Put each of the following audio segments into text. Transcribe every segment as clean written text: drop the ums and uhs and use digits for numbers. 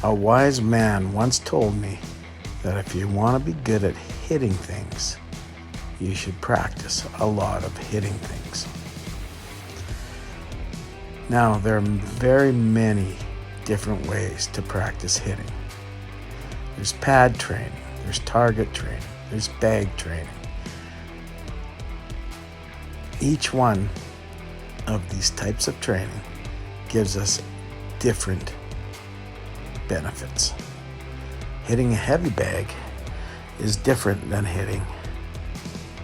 A wise man once told me that if you want to be good at hitting things, you should practice a lot of hitting things. Now, there are very many different ways to practice hitting. There's pad training, there's target training, there's bag training. Each one of these types of training gives us different benefits. Hitting a heavy bag is different than hitting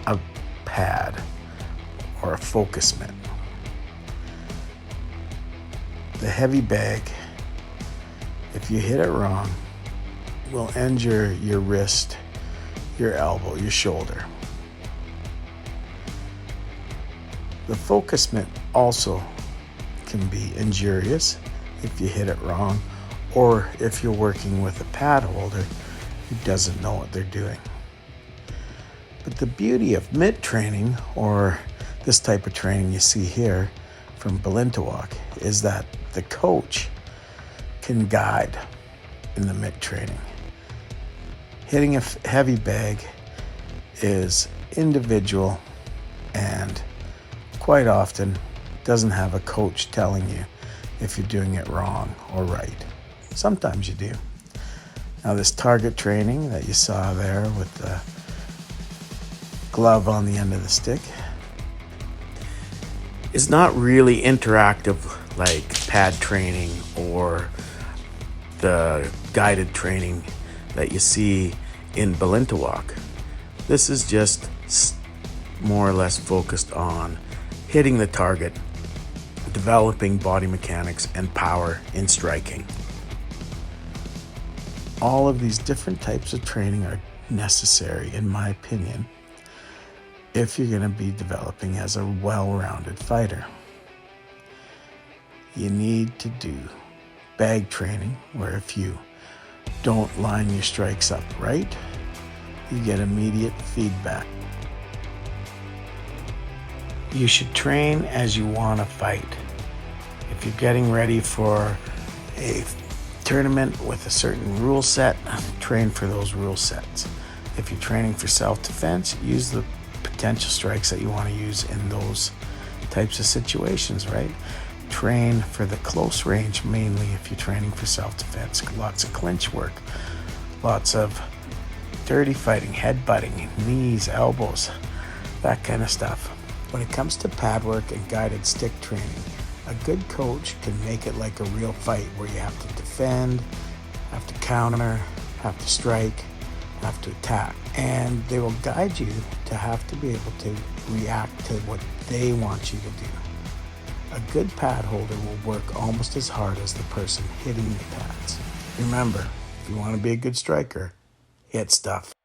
a pad or a focus mitt. The heavy bag, if you hit it wrong, will injure your wrist, your elbow, your shoulder. The focus mitt also can be injurious if you hit it wrong, or if you're working with a pad holder who doesn't know what they're doing. But the beauty of mitt training, or this type of training you see here from Balintawak, is that the coach can guide in the mitt training. Hitting a heavy bag is individual and quite often doesn't have a coach telling you if you're doing it wrong or right. Sometimes you do. Now, this target training that you saw there with the glove on the end of the stick is not really interactive like pad training or the guided training that you see in Balintawak. This is just more or less focused on hitting the target, developing body mechanics and power in striking. All of these different types of training are necessary, in my opinion, if you're going to be developing as a well-rounded fighter. You need to do bag training, where if you don't line your strikes up right, you get immediate feedback. You should train as you want to fight. If you're getting ready for a tournament with a certain rule set, train for those rule sets. If you're training for self-defense, use the potential strikes that you want to use in those types of situations, right? Train for the close range, mainly if you're training for self-defense. Lots of clinch work, lots of dirty fighting, head-butting, knees, elbows, that kind of stuff. When it comes to pad work and guided stick training, a good coach can make it like a real fight where you have to defend, have to counter, have to strike, have to attack. And they will guide you to have to be able to react to what they want you to do. A good pad holder will work almost as hard as the person hitting the pads. Remember, if you want to be a good striker, hit stuff.